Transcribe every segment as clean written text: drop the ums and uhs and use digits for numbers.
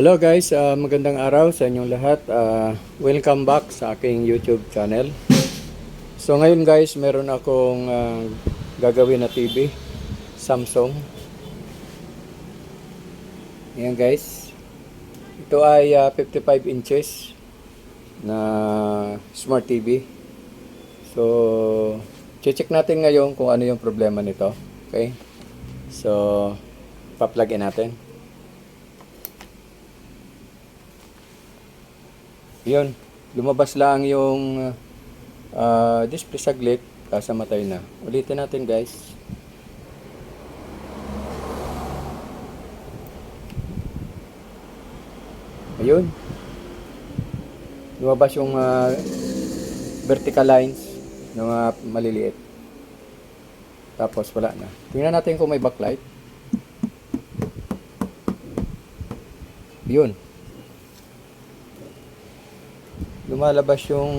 Hello guys, magandang araw sa inyong lahat. Welcome back sa aking YouTube channel. So ngayon guys, meron akong gagawin na TV, Samsung. Ayan guys. Ito ay 55 inches na Smart TV. So, check natin ngayon kung ano yung problema nito. Okay? So, pa-plug in natin. Yun, lumabas lang yung display saglit, kasa matay na. Ulitin natin guys. Ayun. Lumabas yung vertical lines ng maliliit. Tapos wala na. Tingnan natin kung may backlight. Yun. Lumalabas yung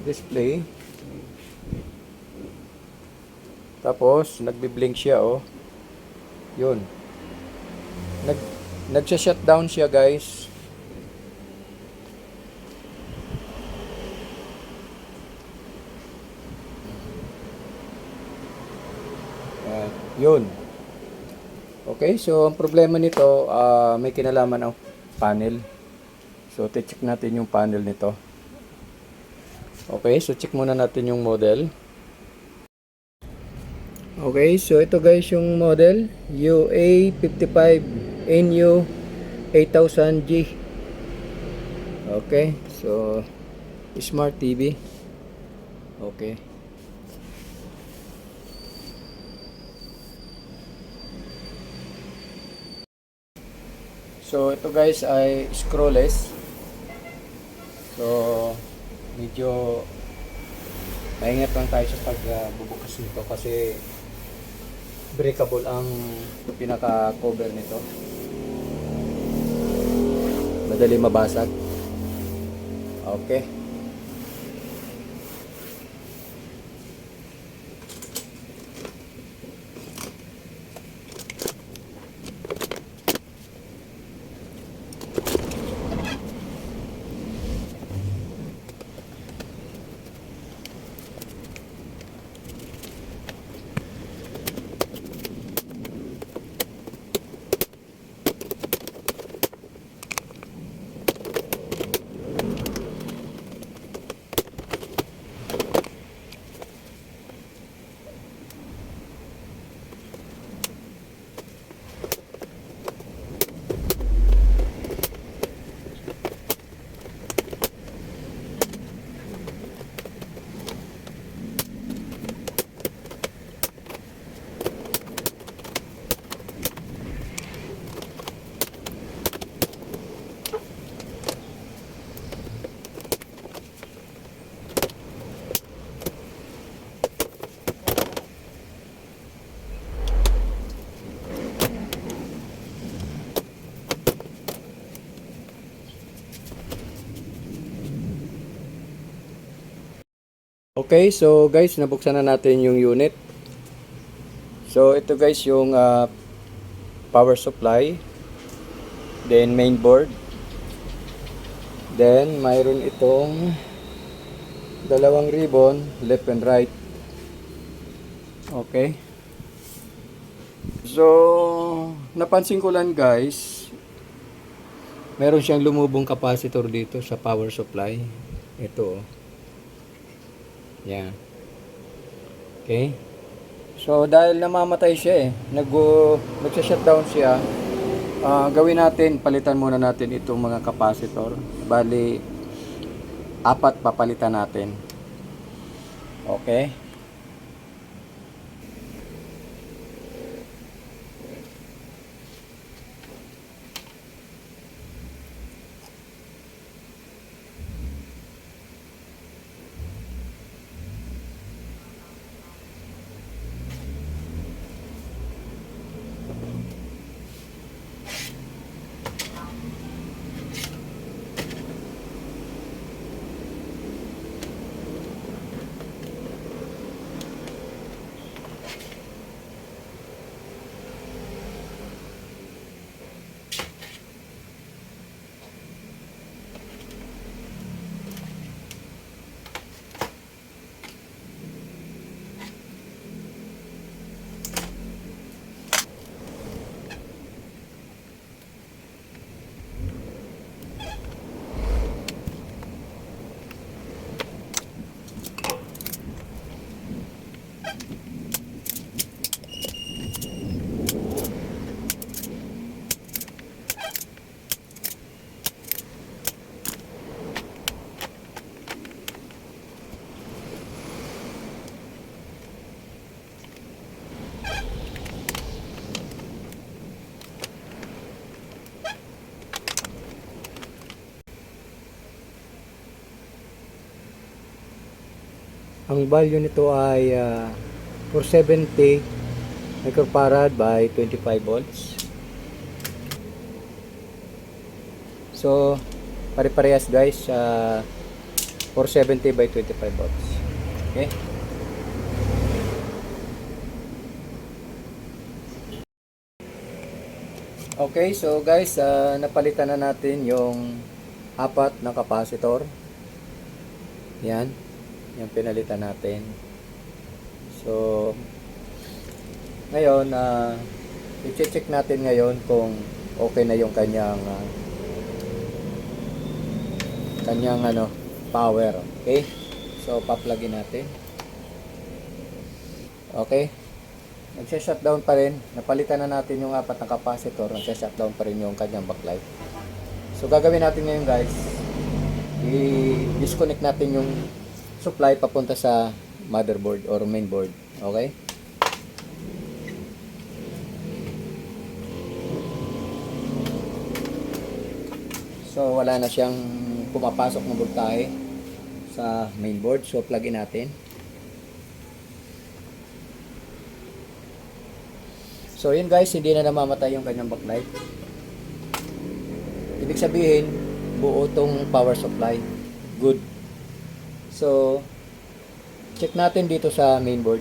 display. Tapos nagbi-blink siya, oh. Yun. Nagsha-shutdown siya, guys. Yun. Okay, so ang problema nito, may kinalaman ang panel. So, check natin yung panel nito. Okay, so check muna natin yung model. Okay, so ito guys yung model, UA55NU8000G. Okay, so Smart TV. Okay. So ito guys ay scrollless. So medyo maingat lang tayo sa pagbubukas nito kasi breakable ang pinaka cover nito. Madali mabasag. Okay. Okay, so guys, nabuksan na natin yung unit. So ito guys yung power supply, then main board, then mayroon itong dalawang ribbon left and right. Okay, so napansin ko lang guys, meron siyang lumubong capacitor dito sa power supply. Ito, yan. Okay. So dahil namamatay siya nagsa-shutdown siya, gawin natin, palitan muna natin itong mga capacitor. Bali 4 papalitan natin. Okay. Ang value nito ay 470 microfarad by 25 volts. So, pare-parehas guys sa 470 by 25 volts. Okay? Okay, so guys, napalitan na natin yung apat na capacitor. Yan. Yan pinalitan natin. So, ngayon, i-check natin ngayon kung okay na yung kanyang power. Okay? So, pa-plugin natin. Okay? Nagsa-shutdown pa rin. Napalitan na natin yung apat na capacitor. Nagsa-shutdown pa rin yung kanyang backlight. So, gagawin natin ngayon guys, i-disconnect natin yung supply papunta sa motherboard or mainboard. Okay? So, wala na siyang pumapasok ng voltahe sa mainboard. So, plug-in natin. So, yun guys, hindi na namamatay yung kanyang backlight. Ibig sabihin, buo tong power supply. Good. So, check natin dito sa mainboard.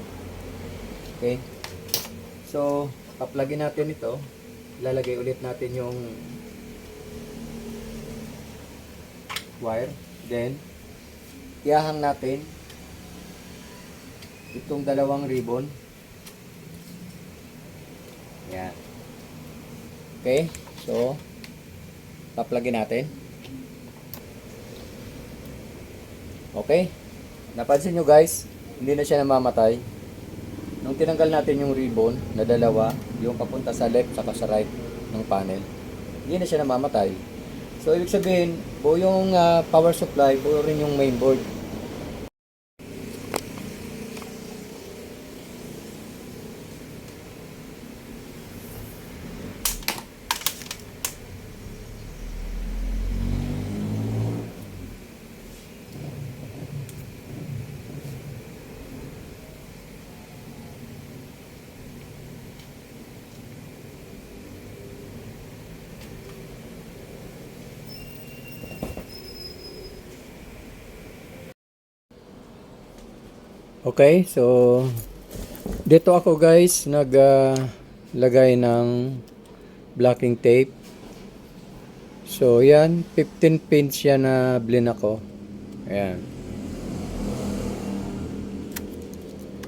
Okay. So, pa-plugin natin ito. Lalagay ulit natin yung wire. Then, ihahang natin itong dalawang ribbon. Yan. Okay. So, pa-plugin natin. Okay. Napansin nyo guys, hindi na siya namamatay. Nung tinanggal natin yung ribbon na dalawa, yung papunta sa left saka sa right ng panel, hindi na siya namamatay. So, ibig sabihin, buo yung power supply, buo rin yung mainboard. Okay, so dito ako guys naglagay ng blocking tape. So yan, 15 pins yan na blend ako. Ayan.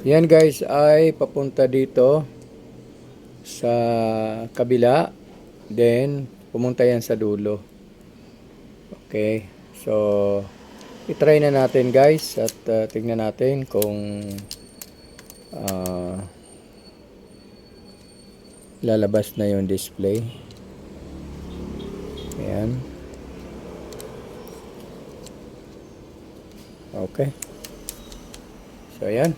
Yan guys ay papunta dito sa kabila. Then pumunta yan sa dulo. Okay, so i-try na natin guys at tingnan natin kung lalabas na yung display. Ayan. Okay. So ayan,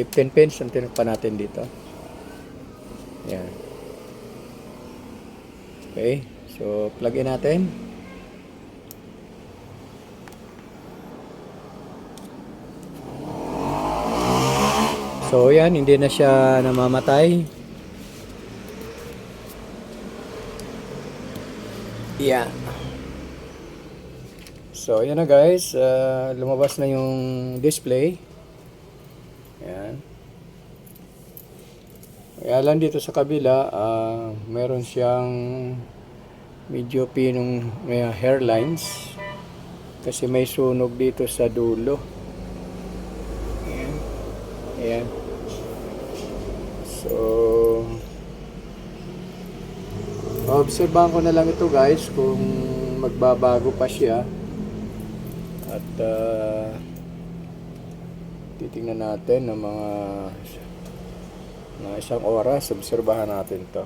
15 pins ang tinakpan natin dito. Ayan. Okay, so plug in natin. So yan, hindi na siya namamatay. Yeah. So yan na guys, lumabas na yung display. Yan. Kaya lang dito sa kabila, meron siyang medyo pinong hairlines. Kasi may sunog dito sa dulo. Ayan. Ayan. So, obserbahan ko na lang ito guys kung magbabago pa siya. At titingnan natin ng mga isang oras, obserbahan natin to.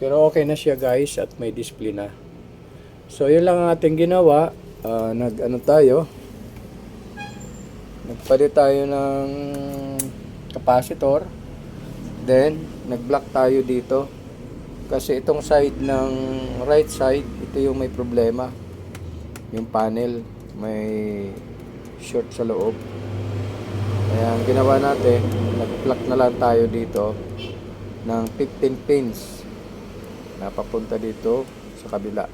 Pero okay na siya guys at may display na. So, yun lang ang ating ginawa. Nagpalit tayo ng capacitor. Then, nag-block tayo dito. Kasi itong side ng right side, ito yung may problema. Yung panel, may short sa loob. Kaya ang ginawa natin, nag-plug na lang tayo dito ng 15 pins na papunta dito sa kabila.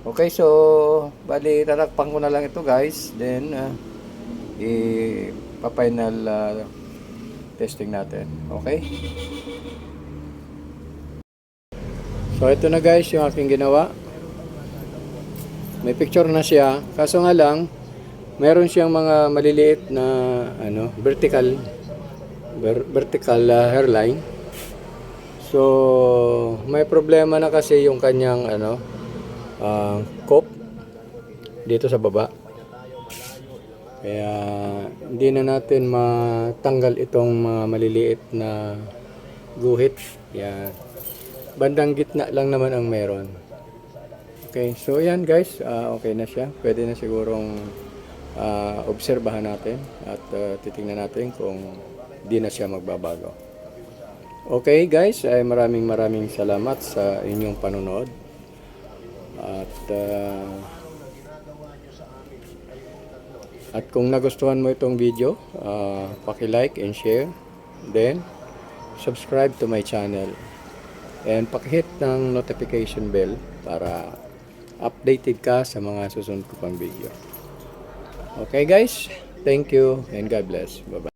Okay, so bali tatakpan ko na lang ito guys. Then i-final testing natin. Okay? So ito na guys yung aking ginawa. May picture na siya. Kaso nga lang, meron siyang mga maliliit na vertical hairline. So may problema na kasi yung kanyang cope dito sa baba. Kaya hindi na natin matanggal itong mga maliliit na guhit. Yan. Bandang gitna lang naman ang meron. Okay, so yan guys, okay na siya. Pwede na sigurong obserbahan natin at titingnan natin kung di na siya magbabago. Okay guys, ay maraming salamat sa inyong panonood. At kung nagustuhan mo itong video, paki-like and share. Then, subscribe to my channel. And paki-hit ng notification bell para updated ka sa mga susunod ko pang video. Okay guys, thank you and God bless. Bye-bye.